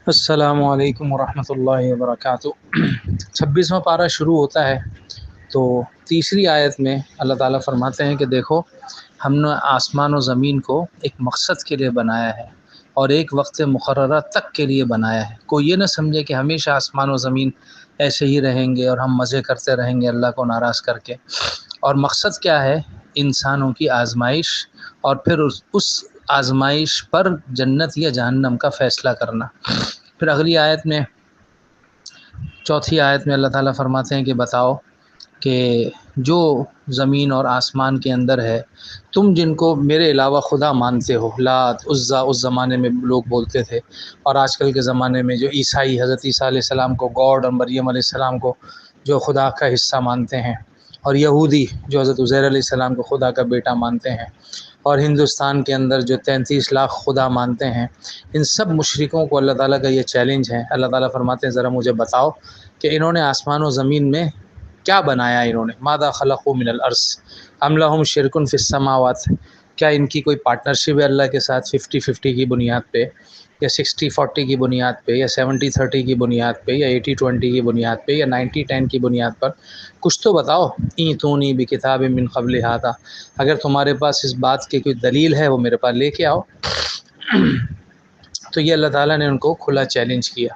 السلام علیکم ورحمۃ اللہ وبرکاتہ۔ 26واں پارہ شروع ہوتا ہے تو تیسری آیت میں اللہ تعالیٰ فرماتے ہیں کہ دیکھو ہم نے آسمان و زمین کو ایک مقصد کے لیے بنایا ہے اور ایک وقت مقررہ تک کے لیے بنایا ہے۔ کوئی یہ نہ سمجھے کہ ہمیشہ آسمان و زمین ایسے ہی رہیں گے اور ہم مزے کرتے رہیں گے اللہ کو ناراض کر کے۔ اور مقصد کیا ہے؟ انسانوں کی آزمائش، اور پھر اس آزمائش پر جنت یا جہنم کا فیصلہ کرنا۔ پھر اگلی آیت میں، چوتھی آیت میں اللہ تعالیٰ فرماتے ہیں کہ بتاؤ کہ جو زمین اور آسمان کے اندر ہے، تم جن کو میرے علاوہ خدا مانتے ہو، لات عزا اس زمانے میں لوگ بولتے تھے، اور آج کل کے زمانے میں جو عیسائی حضرت عیسیٰ علیہ السلام کو گاڈ اور مریم علیہ السلام کو جو خدا کا حصہ مانتے ہیں، اور یہودی جو حضرت عزیر علیہ السلام کو خدا کا بیٹا مانتے ہیں، اور ہندوستان کے اندر جو 33 لاکھ خدا مانتے ہیں، ان سب مشرکوں کو اللہ تعالیٰ کا یہ چیلنج ہے۔ اللہ تعالیٰ فرماتے ہیں ذرا مجھے بتاؤ کہ انہوں نے آسمان و زمین میں کیا بنایا؟ انہوں نے ماذا خلقوا من الارض ام لہم شرک فی السماوات، کیا ان کی کوئی پارٹنرشپ ہے اللہ کے ساتھ 50-50 کی بنیاد پہ، یا 60-40 کی بنیاد پہ، یا 70-30 کی بنیاد پہ، یا 80-20 کی بنیاد پہ، یا 90-10 کی بنیاد پر؟ کچھ تو بتاؤ۔ ایتونی بکتاب من قبل ھذا، اگر تمہارے پاس اس بات کی کوئی دلیل ہے وہ میرے پاس لے کے آؤ۔ تو یہ اللہ تعالیٰ نے ان کو کھلا چیلنج کیا۔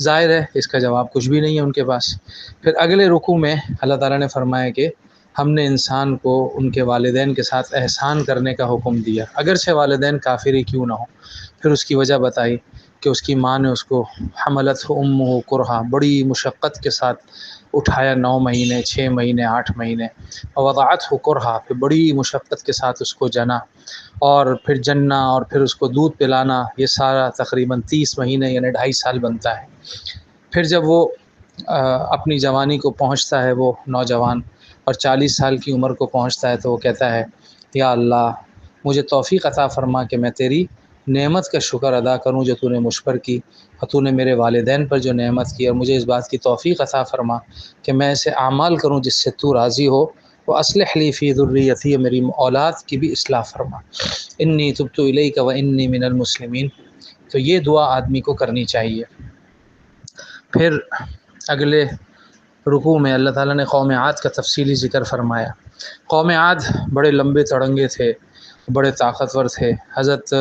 ظاہر ہے اس کا جواب کچھ بھی نہیں ہے ان کے پاس۔ پھر اگلے رکوع میں اللہ تعالیٰ نے فرمایا کہ ہم نے انسان کو ان کے والدین کے ساتھ احسان کرنے کا حکم دیا، اگرچہ والدین کافر ہی کیوں نہ ہو۔ پھر اس کی وجہ بتائی کہ اس کی ماں نے اس کو حملت امہ کرہا، بڑی مشقت کے ساتھ اٹھایا، 9 مہینے 6 مہینے 8 مہینے، ووضعتہ کرہا، پھر بڑی مشقت کے ساتھ اس کو جنا، اور پھر جننا، اور پھر اس کو دودھ پلانا، یہ سارا تقریباً 30 مہینے یعنی 2.5 سال بنتا ہے۔ پھر جب وہ اپنی جوانی کو پہنچتا ہے، وہ نوجوان، اور 40 سال کی عمر کو پہنچتا ہے، تو وہ کہتا ہے یا اللہ مجھے توفیق عطا فرما کہ میں تیری نعمت کا شکر ادا کروں جو تو نے مجھ پر کی، اور تو نے میرے والدین پر جو نعمت کی، اور مجھے اس بات کی توفیق عطا فرما کہ میں ایسے اعمال کروں جس سے تو راضی ہو، وہ اصلح لی فی ذریتی، میری اولاد کی بھی اصلاح فرما، انی تبت الیک و انی من المسلمین۔ تو یہ دعا آدمی کو کرنی چاہیے۔ پھر اگلے رکوع میں اللہ تعالیٰ نے قوم عاد کا تفصیلی ذکر فرمایا۔ قوم عاد بڑے لمبے تڑنگے تھے، بڑے طاقتور تھے۔ حضرت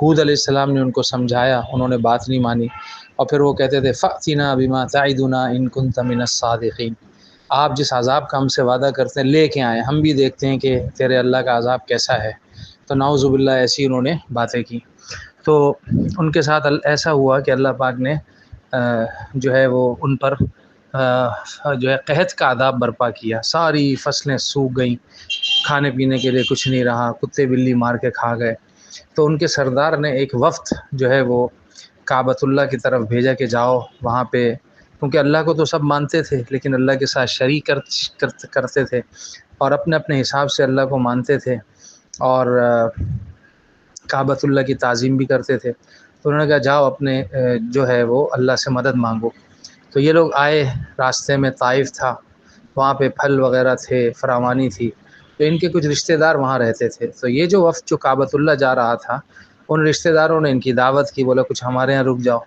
ہود علیہ السلام نے ان کو سمجھایا، انہوں نے بات نہیں مانی، اور پھر وہ کہتے تھے فَأْتِنَا بِمَا تَعِدُنَا إِن كُنتَ مِنَ الصَّادِقِينَ، آپ جس عذاب کا ہم سے وعدہ کرتے ہیں لے کے آئیں، ہم بھی دیکھتے ہیں کہ تیرے اللہ کا عذاب کیسا ہے۔ تو نعوذ باللہ ایسی انہوں نے باتیں کی۔ تو ان کے ساتھ ایسا ہوا کہ اللہ پاک نے جو ہے وہ ان پر جو ہے قحط کا عذاب برپا کیا، ساری فصلیں سوکھ گئیں، کھانے پینے کے لیے کچھ نہیں رہا، کتے بلی مار کے کھا گئے۔ تو ان کے سردار نے ایک وفد جو ہے وہ کعبۃ اللہ کی طرف بھیجا کہ جاؤ وہاں پہ، کیونکہ اللہ کو تو سب مانتے تھے لیکن اللہ کے ساتھ شریک کرتے تھے، اور اپنے اپنے حساب سے اللہ کو مانتے تھے، اور کعبۃ اللہ کی تعظیم بھی کرتے تھے۔ تو انہوں نے کہا جاؤ اپنے جو ہے وہ اللہ سے مدد مانگو۔ تو یہ لوگ آئے، راستے میں طائف تھا، وہاں پہ پھل وغیرہ تھے، فراوانی تھی، تو ان کے کچھ رشتہ دار وہاں رہتے تھے۔ تو یہ جو وفد جو کعبۃ اللہ جا رہا تھا، ان رشتہ داروں نے ان کی دعوت کی، بولا کچھ ہمارے یہاں رک جاؤ۔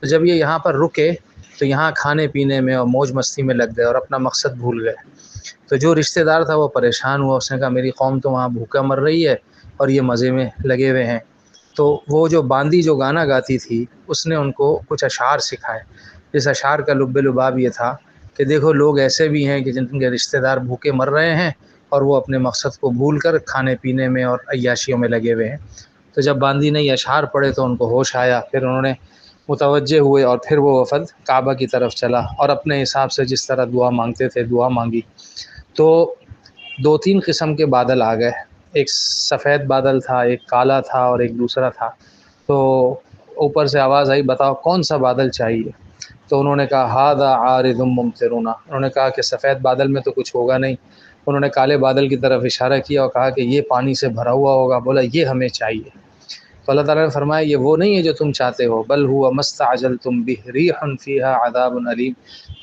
تو جب یہ یہاں پر رکے تو یہاں کھانے پینے میں اور موج مستی میں لگ گئے اور اپنا مقصد بھول گئے۔ تو جو رشتہ دار تھا وہ پریشان ہوا، اس نے کہا میری قوم تو وہاں بھوکا مر رہی ہے اور یہ مزے میں لگے ہوئے ہیں۔ تو وہ جو باندی جو گانا گاتی تھی اس نے ان کو کچھ اشعار سکھائے، جس اشعار کا لب لباب یہ تھا کہ دیکھو لوگ ایسے بھی ہیں کہ جن کے رشتہ دار بھوکے مر رہے ہیں اور وہ اپنے مقصد کو بھول کر کھانے پینے میں اور عیاشیوں میں لگے ہوئے ہیں۔ تو جب باندی نے یہ اشعار پڑھے تو ان کو ہوش آیا، پھر انہوں نے متوجہ ہوئے، اور پھر وہ وفد کعبہ کی طرف چلا اور اپنے حساب سے جس طرح دعا مانگتے تھے دعا مانگی۔ تو 2-3 قسم کے بادل آ گئے، ایک سفید بادل تھا، ایک کالا تھا، اور ایک دوسرا تھا۔ تو اوپر سے آواز آئی بتاؤ کون سا بادل چاہیے؟ تو انہوں نے کہا ھذا عارض ممطرنا، انہوں نے کہا کہ سفید بادل میں تو کچھ ہوگا نہیں۔ انہوں نے کالے بادل کی طرف اشارہ کیا اور کہا کہ یہ پانی سے بھرا ہوا ہوگا، بولا یہ ہمیں چاہیے۔ تو اللہ تعالیٰ نے فرمایا یہ وہ نہیں ہے جو تم چاہتے ہو، بل هو ما استعجلتم به ریح فیها عذاب علیم،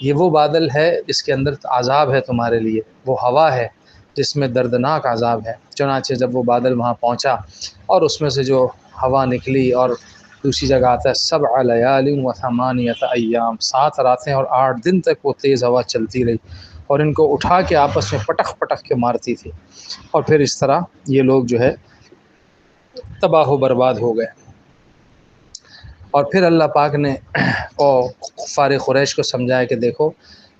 یہ وہ بادل ہے جس کے اندر عذاب ہے تمہارے لیے، وہ ہوا ہے جس میں دردناک عذاب ہے۔ چنانچہ جب وہ بادل وہاں پہنچا اور اس میں سے جو ہوا نکلی اور دوسری جگہ آتا ہے 7 لیال و 8 ایام، 7 راتیں اور 8 دن تک وہ تیز ہوا چلتی رہی اور ان کو اٹھا کے آپس میں پٹخ پٹخ کے مارتی تھی، اور پھر اس طرح یہ لوگ جو ہے تباہ و برباد ہو گئے۔ اور پھر اللہ پاک نے کفار قریش کو سمجھایا کہ دیکھو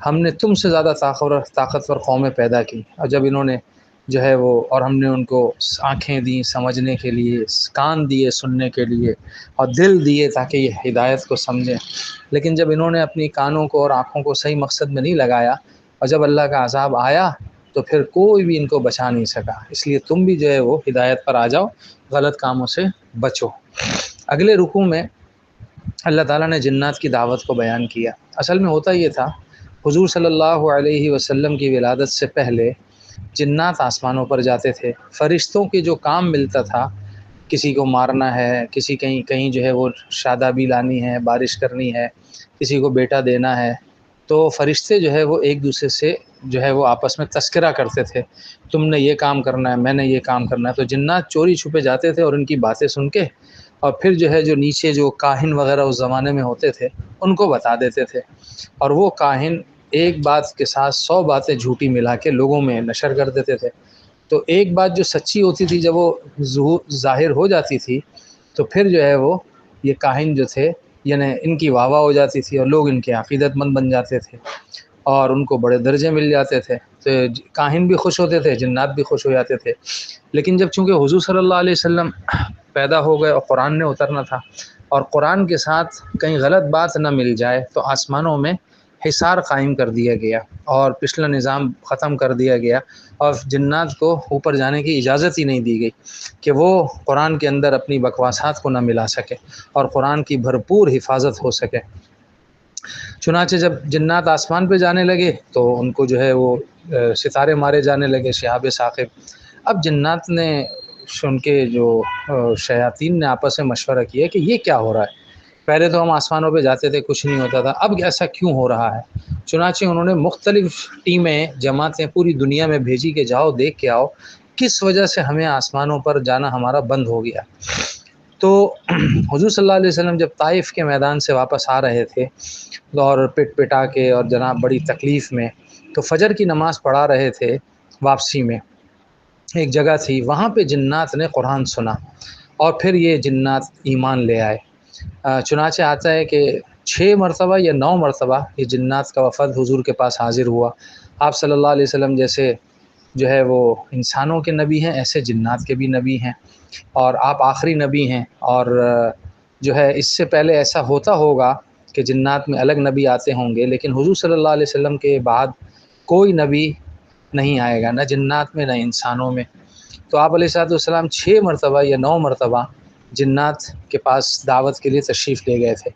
ہم نے تم سے زیادہ طاقتور قومیں پیدا کی، اور جب انہوں نے جو ہے وہ، اور ہم نے ان کو آنکھیں دیں سمجھنے کے لیے، کان دیے سننے کے لیے، اور دل دیے تاکہ یہ ہدایت کو سمجھیں، لیکن جب انہوں نے اپنی کانوں کو اور آنکھوں کو صحیح مقصد میں نہیں لگایا، اور جب اللہ کا عذاب آیا تو پھر کوئی بھی ان کو بچا نہیں سکا۔ اس لیے تم بھی جو ہے وہ ہدایت پر آ جاؤ، غلط کاموں سے بچو۔ اگلے رکوع میں اللہ تعالیٰ نے جنات کی دعوت کو بیان کیا۔ اصل میں ہوتا یہ تھا، حضور صلی اللہ علیہ وسلم کی ولادت سے پہلے جنات آسمانوں پر جاتے تھے، فرشتوں کے جو کام ملتا تھا، کسی کو مارنا ہے، کسی کہیں جو ہے وہ شادابی لانی ہے، بارش کرنی ہے، کسی کو بیٹا دینا ہے، تو فرشتے جو ہے وہ ایک دوسرے سے جو ہے وہ آپس میں تذکرہ کرتے تھے، تم نے یہ کام کرنا ہے، میں نے یہ کام کرنا ہے۔ تو جنات چوری چھپے جاتے تھے اور ان کی باتیں سن کے، اور پھر جو ہے جو نیچے جو کاہن وغیرہ اس زمانے میں ہوتے تھے ان کو بتا دیتے تھے، اور وہ کاہن ایک بات کے ساتھ 100 باتیں جھوٹی ملا کے لوگوں میں نشر کر دیتے تھے۔ تو ایک بات جو سچی ہوتی تھی جب وہ ظاہر ہو جاتی تھی تو پھر جو ہے وہ یہ کاہن جو تھے یعنی ان کی واہ واہ ہو جاتی تھی، اور لوگ ان کے عقیدت مند بن جاتے تھے اور ان کو بڑے درجے مل جاتے تھے، تو کاہن بھی خوش ہوتے تھے، جنات بھی خوش ہو جاتے تھے۔ لیکن جب چونکہ حضور صلی اللہ علیہ وسلم پیدا ہو گئے اور قرآن نے اترنا تھا، اور قرآن کے ساتھ کہیں غلط بات نہ مل جائے، تو آسمانوں میں حصار قائم کر دیا گیا اور پچھلا نظام ختم کر دیا گیا، اور جنات کو اوپر جانے کی اجازت ہی نہیں دی گئی کہ وہ قرآن کے اندر اپنی بکواسات کو نہ ملا سکے اور قرآن کی بھرپور حفاظت ہو سکے۔ چنانچہ جب جنات آسمان پہ جانے لگے تو ان کو جو ہے وہ ستارے مارے جانے لگے، شہاب ثاقب۔ اب جنات نے، ان کے جو شیاطین نے آپس میں مشورہ کیا کہ یہ کیا ہو رہا ہے، پہلے تو ہم آسمانوں پہ جاتے تھے کچھ نہیں ہوتا تھا، اب ایسا کیوں ہو رہا ہے؟ چنانچہ انہوں نے مختلف ٹیمیں، جماعتیں پوری دنیا میں بھیجی کہ جاؤ دیکھ کے آؤ کس وجہ سے ہمیں آسمانوں پر جانا ہمارا بند ہو گیا۔ تو حضور صلی اللہ علیہ وسلم جب طائف کے میدان سے واپس آ رہے تھے اور پٹ پٹا کے اور جناب بڑی تکلیف میں، تو فجر کی نماز پڑھا رہے تھے، واپسی میں ایک جگہ تھی، وہاں پہ جنات نے قرآن سنا اور پھر یہ جنات ایمان لے آئے۔ چنانچہ آتا ہے کہ 6 مرتبہ یا 9 مرتبہ یہ جنات کا وفد حضور کے پاس حاضر ہوا۔ آپ صلی اللہ علیہ وسلم جیسے جو ہے وہ انسانوں کے نبی ہیں، ایسے جنات کے بھی نبی ہیں، اور آپ آخری نبی ہیں، اور جو ہے اس سے پہلے ایسا ہوتا ہوگا کہ جنات میں الگ نبی آتے ہوں گے، لیکن حضور صلی اللہ علیہ وسلم کے بعد کوئی نبی نہیں آئے گا، نہ جنات میں نہ انسانوں میں۔ تو آپ علیہ السلام 6 مرتبہ یا 9 مرتبہ جنات کے پاس دعوت کے لیے تشریف لے گئے تھے،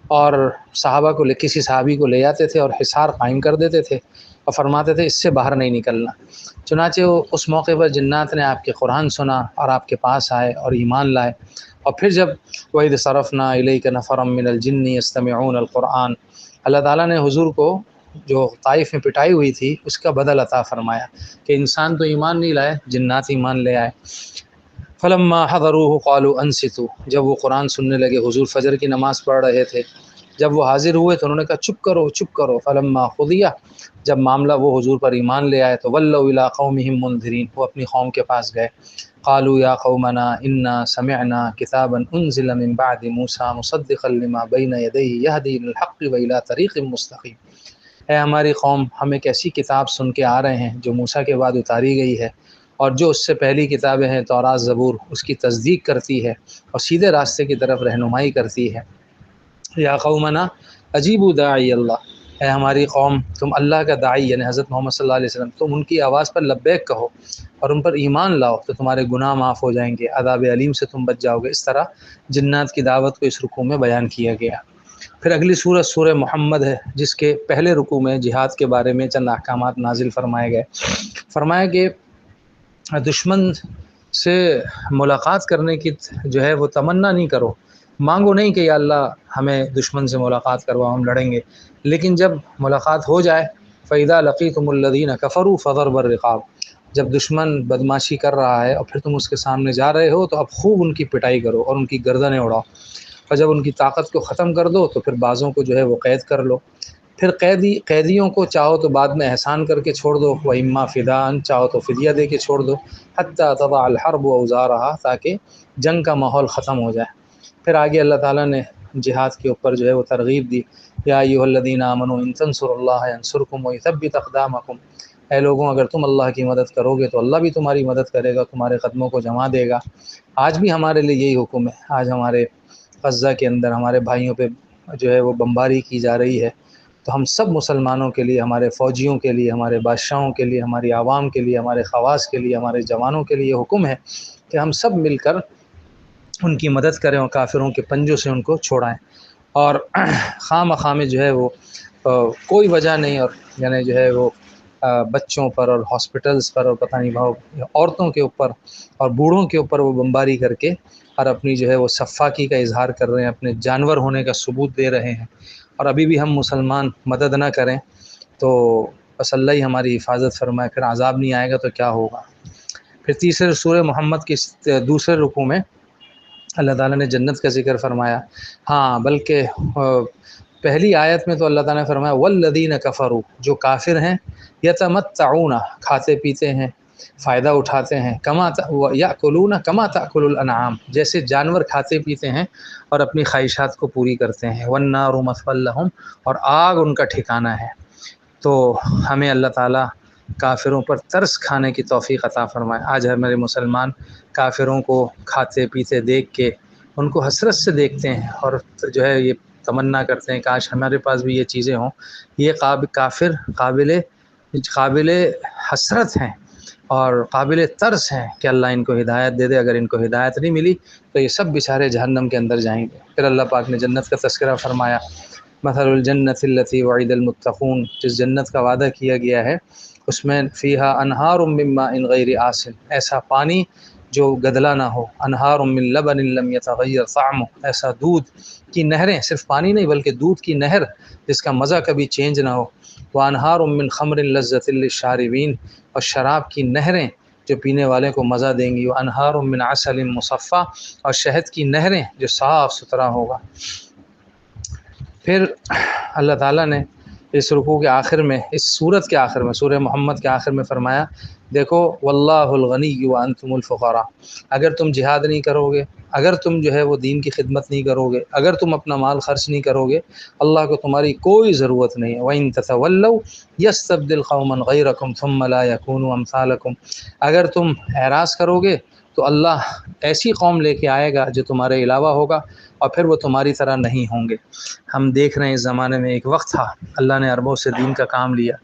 اور صحابہ کو کسی صحابی کو لے آتے تھے اور حصار قائم کر دیتے تھے اور فرماتے تھے اس سے باہر نہیں نکلنا۔ چنانچہ اس موقع پر جنات نے آپ کے قرآن سنا اور آپ کے پاس آئے اور ایمان لائے، اور پھر جب وَإِذْ صَرَفْنَا إِلَيْكَ نَفَرًا مِّنَ الْجِنِّ يَسْتَمِعُونَ الْقُرْآنَ، اللہ تعالیٰ نے حضور کو جو طائف میں پٹائی ہوئی تھی اس کا بدل عطا فرمایا کہ انسان تو ایمان نہیں لائے، جنات ایمان لے آئے۔ فَلَمَّا حَضَرُوهُ قَالُوا أَنصِتُوا، جب وہ قرآن سننے لگے، حضور فجر کی نماز پڑھ رہے تھے، جب وہ حاضر ہوئے تو انہوں نے کہا چپ کرو چپ کرو۔ فَلَمَّا قُضِيَ، جب معاملہ وہ حضور پر ایمان لے آئے تو وَلَّوْا إِلَىٰ قَوْمِهِمْ مُنذِرِينَ، وہ اپنی قوم کے پاس گئے۔ قالوا یا قومنا انا سمعنا کتابا انزل من بعد موسیٰ مصدقا لما بین یدیہ یہدی الی الحق والی طریق مستقیم، اے ہماری قوم، ہم ایک ایسی کتاب سن کے آ رہے ہیں جو موسیٰ کے بعد اتاری گئی ہے، اور جو اس سے پہلی کتابیں ہیں تورات زبور اس کی تصدیق کرتی ہے اور سیدھے راستے کی طرف رہنمائی کرتی ہے۔ یا قومنا اجیبوا داعی اللہ، اے ہماری قوم، تم اللہ کا داعی یعنی حضرت محمد صلی اللہ علیہ وسلم، تم ان کی آواز پر لبیک کہو اور ان پر ایمان لاؤ تو تمہارے گناہ معاف ہو جائیں گے، عذاب علیم سے تم بچ جاؤ گے۔ اس طرح جنات کی دعوت کو اس رکوع میں بیان کیا گیا۔ پھر اگلی سورۃ سورہ محمد ہے، جس کے پہلے رکوع میں جہاد کے بارے میں چند احکامات نازل فرمائے گئے۔ فرمایا کہ دشمن سے ملاقات کرنے کی جو ہے وہ تمنا نہیں کرو، مانگو نہیں کہ یا اللہ ہمیں دشمن سے ملاقات کرواؤ، ہم لڑیں گے، لیکن جب ملاقات ہو جائے فَإِذَا لَقِيتُمُ الَّذِينَ كَفَرُوا فَضَرْبَ الرِّقَابِ، جب دشمن بدماشی کر رہا ہے اور پھر تم اس کے سامنے جا رہے ہو تو اب خوب ان کی پٹائی کرو اور ان کی گردنیں اڑاؤ۔ اور جب ان کی طاقت کو ختم کر دو تو پھر بعضوں کو جو ہے وہ قید کر لو، پھر قیدیوں کو چاہو تو بعد میں احسان کر کے چھوڑ دو، و اما فدان، چاہو تو فدیہ دے کے چھوڑ دو، حتیٰ تضع الحرب اوزارها، تاکہ جنگ کا ماحول ختم ہو جائے۔ پھر آگے اللہ تعالیٰ نے جہاد کے اوپر جو ہے وہ ترغیب دی، یا ایھا الذین آمنوا ان تنصروا اللہ ینصرکم ویثبت اقدامکم، اے لوگوں اگر تم اللہ کی مدد کرو گے تو اللہ بھی تمہاری مدد کرے گا، تمہارے قدموں کو جما دے گا۔ آج بھی ہمارے لیے یہی حکم ہے، آج ہمارے غزہ کے اندر ہمارے بھائیوں پہ جو ہے وہ بمباری کی جا رہی ہے، تو ہم سب مسلمانوں کے لیے، ہمارے فوجیوں کے لیے، ہمارے بادشاہوں کے لیے، ہماری عوام کے لیے، ہمارے خواص کے لیے، ہمارے جوانوں کے لیے یہ حکم ہے کہ ہم سب مل کر ان کی مدد کریں اور کافروں کے پنجوں سے ان کو چھوڑائیں، اور خواہ مخواہ میں جو ہے وہ کوئی وجہ نہیں، اور یعنی جو ہے وہ بچوں پر اور ہاسپٹلس پر اور پتہ نہیں بھاؤ عورتوں کے اوپر اور بوڑھوں کے اوپر وہ بمباری کر کے اور اپنی جو ہے وہ سفاکی کا اظہار کر رہے ہیں، اپنے جانور ہونے کا ثبوت دے رہے ہیں، اور ابھی بھی ہم مسلمان مدد نہ کریں تو بس اللہ ہی ہماری حفاظت فرمائے، پھر عذاب نہیں آئے گا تو کیا ہوگا۔ پھر تیسرے سورہ محمد کی دوسرے رکوع میں اللہ تعالیٰ نے جنت کا ذکر فرمایا، ہاں بلکہ پہلی آیت میں تو اللہ تعالیٰ نے فرمایا والذین کفروا، جو کافر ہیں، یتمتعون، کھاتے پیتے ہیں، فائدہ اٹھاتے ہیں، کما یاکلون کما تاکل الانعام، جیسے جانور کھاتے پیتے ہیں اور اپنی خواہشات کو پوری کرتے ہیں، والنار مثوی لہم، اور آگ ان کا ٹھکانہ ہے۔ تو ہمیں اللہ تعالیٰ کافروں پر ترس کھانے کی توفیق عطا فرمائے۔ آج ہمارے مسلمان کافروں کو کھاتے پیتے دیکھ کے ان کو حسرت سے دیکھتے ہیں اور جو ہے یہ تمنا کرتے ہیں کاش ہمارے پاس بھی یہ چیزیں ہوں۔ یہ کافر قابل حسرت ہیں اور قابل ترس ہیں کہ اللہ ان کو ہدایت دے دے، اگر ان کو ہدایت نہیں ملی تو یہ سب بیچارے جہنم کے اندر جائیں گے۔ پھر اللہ پاک نے جنت کا تذکرہ فرمایا، مثل الجنت التی وعد المتقون، جس جنت کا وعدہ کیا گیا ہے اس میں فیہا انہار من ماء غیر آسن، ایسا پانی جو گدلا نہ ہو، انہار من لبن لم یتغیر طعمہ، ایسا دودھ کی نہریں، صرف پانی نہیں بلکہ دودھ کی نہر جس کا مزہ کبھی چینج نہ ہو، وانہار من خمر لذۃ للشاربین، اور شراب کی نہریں جو پینے والے کو مزہ دیں گی، وانہار من عسل مصفی، اور شہد کی نہریں جو صاف ستھرا ہوگا۔ پھر اللہ تعالیٰ نے اس رکوع کے آخر میں، اس سورت کے آخر میں، سورہ محمد کے آخر میں فرمایا، دیکھو واللہ الغنی وانتم الفقراء، اگر تم جہاد نہیں کرو گے، اگر تم جو ہے وہ دین کی خدمت نہیں کرو گے، اگر تم اپنا مال خرچ نہیں کرو گے، اللہ کو تمہاری کوئی ضرورت نہیں ہے۔ وَإِن تَتَوَلَّوْا يَسْتَبْدِلْ قَوْمًا غَيْرَكُمْ ثُمَّ لَا يَكُونُوا أَمْثَالَكُمْ، اگر تم اعراض کرو گے تو اللہ ایسی قوم لے کے آئے گا جو تمہارے علاوہ ہوگا اور پھر وہ تمہاری طرح نہیں ہوں گے۔ ہم دیکھ رہے ہیں اس زمانے میں ایک وقت تھا اللہ نے عربوں سے دین کا کام لیا،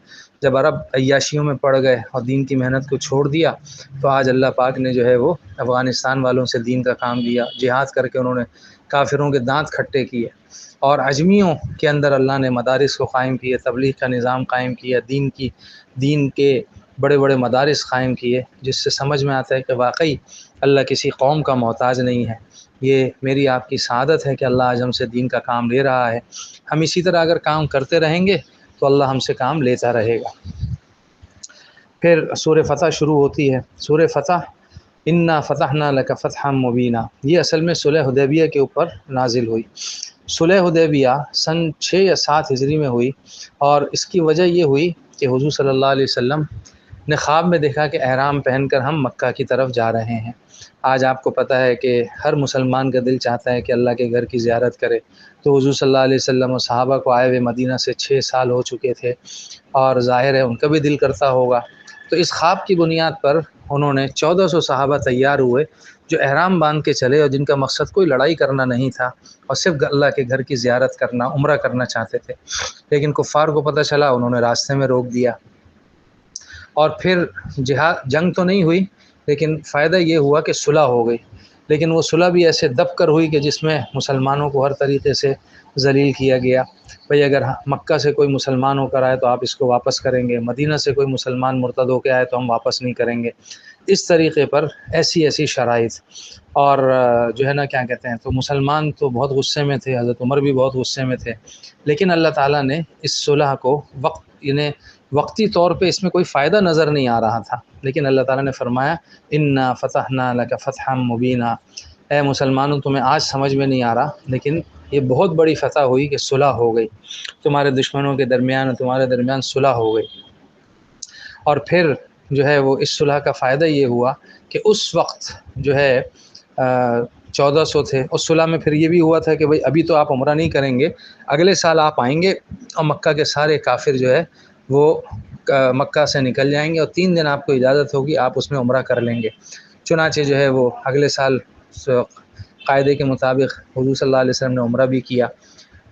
جب عرب عیاشیوں میں پڑ گئے اور دین کی محنت کو چھوڑ دیا تو آج اللہ پاک نے جو ہے وہ افغانستان والوں سے دین کا کام لیا، جہاد کر کے انہوں نے کافروں کے دانت کھٹے کیے، اور عجمیوں کے اندر اللہ نے مدارس کو قائم کیے، تبلیغ کا نظام قائم کیا، دین کے بڑے بڑے مدارس قائم کیے، جس سے سمجھ میں آتا ہے کہ واقعی اللہ کسی قوم کا محتاج نہیں ہے۔ یہ میری آپ کی سعادت ہے کہ اللہ آج ہم سے دین کا کام لے رہا ہے، ہم اسی طرح اگر کام کرتے رہیں گے تو اللہ ہم سے کام لیتا رہے گا۔ پھر سورہ فتح شروع ہوتی ہے، سورہ فتح انا فتحنا لک فتحا مبینا، یہ اصل میں صلح حدیبیہ کے اوپر نازل ہوئی۔ صلح حدیبیہ سن 6 یا 7 ہجری میں ہوئی، اور اس کی وجہ یہ ہوئی کہ حضور صلی اللہ علیہ وسلم نے خواب میں دیکھا کہ احرام پہن کر ہم مکہ کی طرف جا رہے ہیں۔ آج آپ کو پتہ ہے کہ ہر مسلمان کا دل چاہتا ہے کہ اللہ کے گھر کی زیارت کرے، تو حضور صلی اللہ علیہ وسلم و صحابہ کو آئے ہوئے مدینہ سے 6 سال ہو چکے تھے، اور ظاہر ہے ان کا بھی دل کرتا ہوگا۔ تو اس خواب کی بنیاد پر انہوں نے 1400 صحابہ تیار ہوئے جو احرام باندھ کے چلے، اور جن کا مقصد کوئی لڑائی کرنا نہیں تھا اور صرف اللہ کے گھر کی زیارت کرنا، عمرہ کرنا چاہتے تھے۔ لیکن کفار کو پتہ چلا، انہوں نے راستے میں روک دیا، اور پھر جنگ تو نہیں ہوئی لیکن فائدہ یہ ہوا کہ صلح ہو گئی، لیکن وہ صلح بھی ایسے دب کر ہوئی کہ جس میں مسلمانوں کو ہر طریقے سے ذلیل کیا گیا۔ بھئی اگر مکہ سے کوئی مسلمان ہو کر آئے تو آپ اس کو واپس کریں گے، مدینہ سے کوئی مسلمان مرتد ہو کے آئے تو ہم واپس نہیں کریں گے، اس طریقے پر ایسی شرائط، اور جو ہے نا کیا کہتے ہیں، تو مسلمان تو بہت غصے میں تھے، حضرت عمر بھی بہت غصے میں تھے، لیکن اللہ تعالیٰ نے اس صلح کو وقتی طور پہ اس میں کوئی فائدہ نظر نہیں آ رہا تھا، لیکن اللہ تعالیٰ نے فرمایا انا فتحنا لک فتحا مبینا، اے مسلمانوں تمہیں آج سمجھ میں نہیں آ رہا، لیکن یہ بہت بڑی فتح ہوئی کہ صلح ہو گئی، تمہارے دشمنوں کے درمیان اور تمہارے درمیان صلح ہو گئی۔ اور پھر جو ہے وہ اس صلح کا فائدہ یہ ہوا کہ اس وقت جو ہے 1400 تھے، اس صلح میں پھر یہ بھی ہوا تھا کہ بھئی ابھی تو آپ عمرہ نہیں کریں گے، اگلے سال آپ آئیں گے اور مکہ کے سارے کافر جو ہے وہ مکہ سے نکل جائیں گے اور 3 دن آپ کو اجازت ہوگی، آپ اس میں عمرہ کر لیں گے۔ چنانچہ جو ہے وہ اگلے سال قاعدے کے مطابق حضور صلی اللہ علیہ وسلم نے عمرہ بھی کیا۔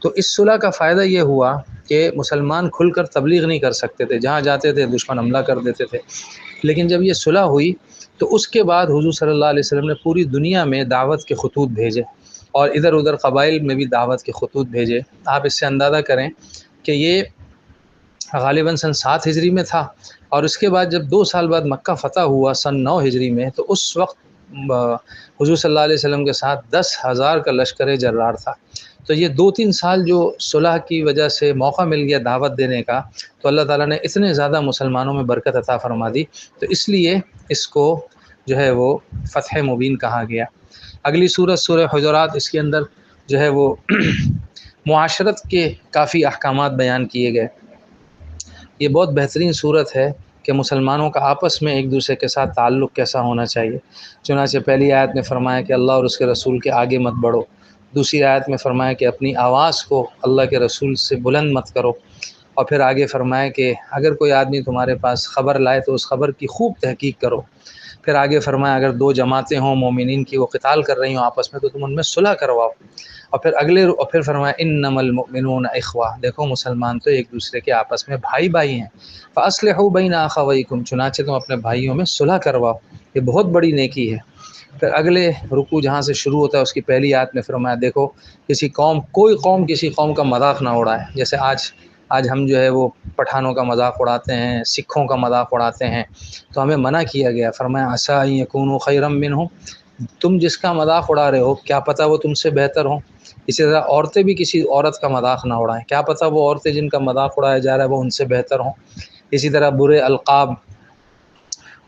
تو اس صلح کا فائدہ یہ ہوا کہ مسلمان کھل کر تبلیغ نہیں کر سکتے تھے، جہاں جاتے تھے دشمن حملہ کر دیتے تھے، لیکن جب یہ صلح ہوئی تو اس کے بعد حضور صلی اللہ علیہ وسلم نے پوری دنیا میں دعوت کے خطوط بھیجے اور ادھر ادھر قبائل میں بھی دعوت کے خطوط بھیجے۔ آپ اس سے اندازہ کریں کہ یہ غالباً سن 7 ہجری میں تھا، اور اس کے بعد جب 2 سال بعد مکہ فتح ہوا سن 9 ہجری میں، تو اس وقت حضور صلی اللہ علیہ وسلم کے ساتھ 10,000 کا لشکر جرار تھا۔ تو یہ 2-3 سال جو صلح کی وجہ سے موقع مل گیا دعوت دینے کا، تو اللہ تعالیٰ نے اتنے زیادہ مسلمانوں میں برکت عطا فرما دی، تو اس لیے اس کو جو ہے وہ فتح مبین کہا گیا۔ اگلی سورۃ سورہ حجرات، اس کے اندر جو ہے وہ معاشرت کے کافی احکامات بیان کیے گئے۔ یہ بہت بہترین صورت ہے کہ مسلمانوں کا آپس میں ایک دوسرے کے ساتھ تعلق کیسا ہونا چاہیے۔ چنانچہ پہلی آیت میں فرمایا کہ اللہ اور اس کے رسول کے آگے مت بڑھو، دوسری آیت میں فرمایا کہ اپنی آواز کو اللہ کے رسول سے بلند مت کرو، اور پھر آگے فرمایا کہ اگر کوئی آدمی تمہارے پاس خبر لائے تو اس خبر کی خوب تحقیق کرو۔ پھر آگے فرمایا اگر 2 جماعتیں ہوں مومنین کی، وہ قتال کر رہی ہوں آپس میں، تو تم ان میں صلح کرواؤ۔ اور پھر فرمایا انما المؤمنون اخوہ، دیکھو مسلمان تو ایک دوسرے کے آپس میں بھائی بھائی ہیں، فاصلحوا بین اخویکم، چنانچہ تم اپنے بھائیوں میں صلح کرواؤ، یہ بہت بڑی نیکی ہے۔ پھر اگلے رکوع جہاں سے شروع ہوتا ہے اس کی پہلی آیت میں فرمایا دیکھو کوئی قوم کسی قوم کا مذاق نہ اڑائے، جیسے آج ہم جو ہے وہ پٹھانوں کا مذاق اڑاتے ہیں، سکھوں کا مذاق اڑاتے ہیں، تو ہمیں منع کیا گیا، فرمایا عسیٰ ان یکونوا خیرا منہم، تم جس کا مذاق اڑا رہے ہو کیا پتہ وہ تم سے بہتر ہوں۔ اسی طرح عورتیں بھی کسی عورت کا مذاق نہ اڑائیں، کیا پتہ وہ عورتیں جن کا مذاق اڑایا جا رہا ہے وہ ان سے بہتر ہوں۔ اسی طرح برے القاب،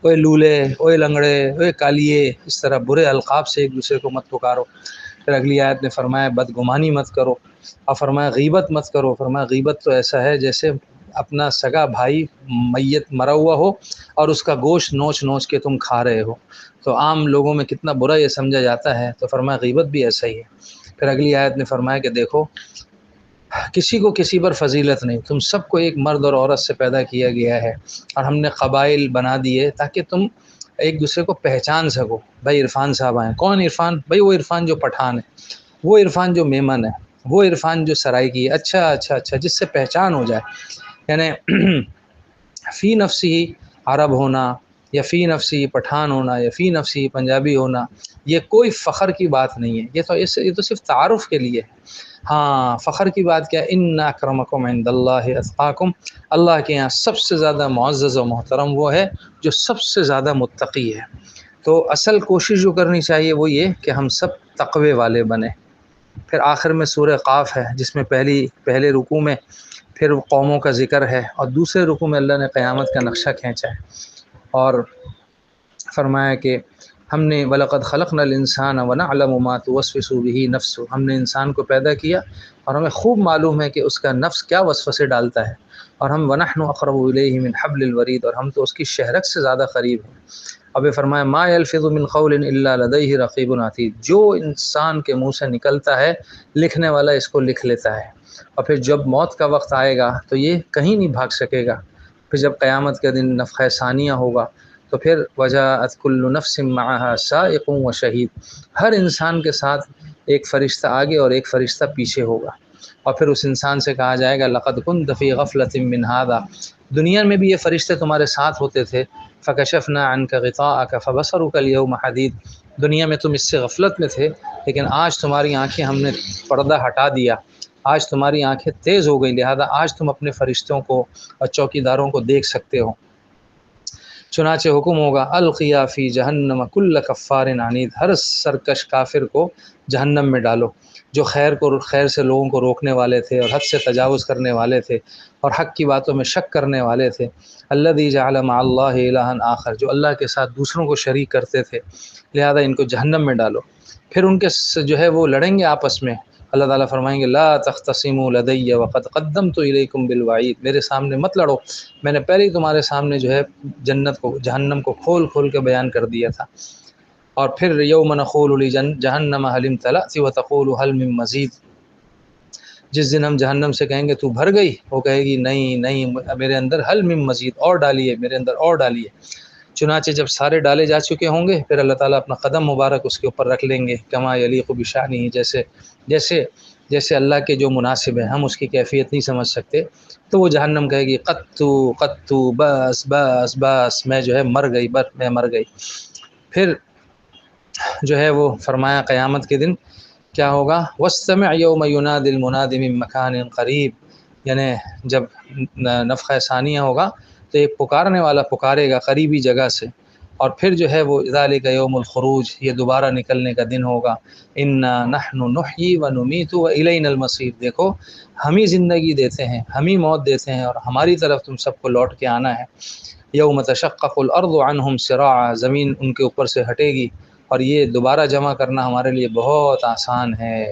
اوے لولے، اوے لنگڑے، اوے کالیے، اس طرح برے القاب سے ایک دوسرے کو مت پکارو۔ پھر اگلی آیت نے فرمایا بدگمانی مت کرو، اور فرمایا غیبت مت کرو، فرمایا غیبت تو ایسا ہے جیسے اپنا سگا بھائی میت مرا ہوا ہو اور اس کا گوشت نوچ نوچ کے تم کھا رہے ہو، تو عام لوگوں میں کتنا برا یہ سمجھا جاتا ہے، تو فرمایا غیبت بھی ایسا ہی ہے۔ پھر اگلی آیت نے فرمایا کہ دیکھو کسی کو کسی پر فضیلت نہیں، تم سب کو ایک مرد اور عورت سے پیدا کیا گیا ہے، اور ہم نے قبائل بنا دیے تاکہ تم ایک دوسرے کو پہچان سکو۔ بھائی عرفان صاحب آئیں، کون عرفان؟ بھائی وہ عرفان جو پٹھان ہے، وہ عرفان جو میمن ہے، وہ عرفان جو سرائکی ہے، اچھا جس سے پہچان ہو جائے۔ یعنی فی نفسی عرب ہونا، یا فی نفسی پٹھان ہونا، یا فی نفسی پنجابی ہونا، یہ کوئی فخر کی بات نہیں ہے، یہ تو صرف تعارف کے لیے ہے۔ ہاں فخر کی بات کیا، ان اکرمکم عند اللہ اتقاکم، اللہ کے یہاں سب سے زیادہ معزز و محترم وہ ہے جو سب سے زیادہ متقی ہے۔ تو اصل کوشش جو کرنی چاہیے وہ یہ کہ ہم سب تقوی والے بنیں۔ پھر آخر میں سورہ قاف ہے جس میں پہلے رکوع میں پھر قوموں کا ذکر ہے، اور دوسرے رکوع میں اللہ نے قیامت کا نقشہ کھینچا ہے اور فرمایا کہ ہم نے وَلَقَدْ خَلَقْنَا الْإِنسَانَ وَنَعْلَمُ مَا تُوَسْوِسُ بِهِ نَفْسُهُ، ہم نے انسان کو پیدا کیا اور ہمیں خوب معلوم ہے کہ اس کا نفس کیا وسوسے ڈالتا ہے، اور ہم وَنَحْنُ أَقْرَبُ إِلَيْهِ مِنْ حَبْلِ الْوَرِيدِ، اور ہم تو اس کی شہرک سے زیادہ قریب ہیں۔ اب یہ فرمایا مَا يَلْفِظُ مِنْ قَوْلٍ إِلَّا لَدَيْهِ رَقِيبٌ عَتِيدٌ، جو انسان کے منہ سے نکلتا ہے لکھنے والا اس کو لکھ لیتا ہے، اور پھر جب موت کا وقت آئے گا تو یہ کہیں نہیں بھاگ سکے گا۔ پھر جب قیامت کے دن نفخہ ثانیہ ہوگا تو پھر وجاءت کل نفس معها سائق و شہید، ہر انسان کے ساتھ ایک فرشتہ آگے اور ایک فرشتہ پیچھے ہوگا، اور پھر اس انسان سے کہا جائے گا لقد كنت في غفلة من هذا، دنیا میں بھی یہ فرشتے تمہارے ساتھ ہوتے تھے، فكشفنا عنك غطاءك فبصرك اليوم حديد، دنیا میں تم اس سے غفلت میں تھے لیکن آج تمہاری آنکھیں ہم نے پردہ ہٹا دیا، آج تمہاری آنکھیں تیز ہو گئی، لہذا آج تم اپنے فرشتوں کو اور چوکیداروں کو دیکھ سکتے ہو۔ چنانچہ حکم ہوگا القیا فی جہنم کل کفار عنید، ہر سرکش کافر کو جہنم میں ڈالو۔ جو خیر سے لوگوں کو روکنے والے تھے اور حد سے تجاوز کرنے والے تھے اور حق کی باتوں میں شک کرنے والے تھے، الذی جعل مع اللہ الہا آخر، جو اللہ کے ساتھ دوسروں کو شریک کرتے تھے، لہذا ان کو جہنم میں ڈالو۔ پھر ان کے جو ہے وہ لڑیں گے آپس میں، اللہ تعالیٰ فرمائیں گے لا تختصموا لدی وقد قدمت الیکم بالوعید، میرے سامنے مت لڑو، میں نے پہلے ہی تمہارے سامنے جو ہے جہنم کو کھول کھول کے بیان کر دیا تھا۔ اور پھر یوم نقول لجہنم هل امتلأت وتقول هل من مزید، جس دن ہم جہنم سے کہیں گے تو بھر گئی، وہ کہے گی نہیں نہیں میرے اندر حل من مزید، اور ڈالیے میرے اندر اور ڈالیے۔ چنانچہ جب سارے ڈالے جا چکے ہوں گے، پھر اللہ تعالیٰ اپنا قدم مبارک اس کے اوپر رکھ لیں گے، کما یلیق بشانہ، جیسے اللہ کے جو مناسب ہے، ہم اس کی کیفیت نہیں سمجھ سکتے۔ تو وہ جہنم کہے گی قطو قطو، بس بس بس، میں جو ہے مر گئی، بس میں مر گئی۔ پھر جو ہے وہ فرمایا قیامت کے دن کیا ہوگا، واستمع یوم ینادی المنادی من مکان قریب، یعنی جب نفخہ ثانیہ ہوگا تو ایک پکارنے والا پکارے گا قریبی جگہ سے، اور پھر جو ہے وہ ذالک یوم الخروج، یہ دوبارہ نکلنے کا دن ہوگا۔ انا نحن نحیی و نمیت و الینا المصیر، دیکھو ہم ہی زندگی دیتے ہیں، ہم ہی موت دیتے ہیں، اور ہماری طرف تم سب کو لوٹ کے آنا ہے۔ یوم تشقق الارض عنہم سراعا، زمین ان کے اوپر سے ہٹے گی، اور یہ دوبارہ جمع کرنا ہمارے لیے بہت آسان ہے۔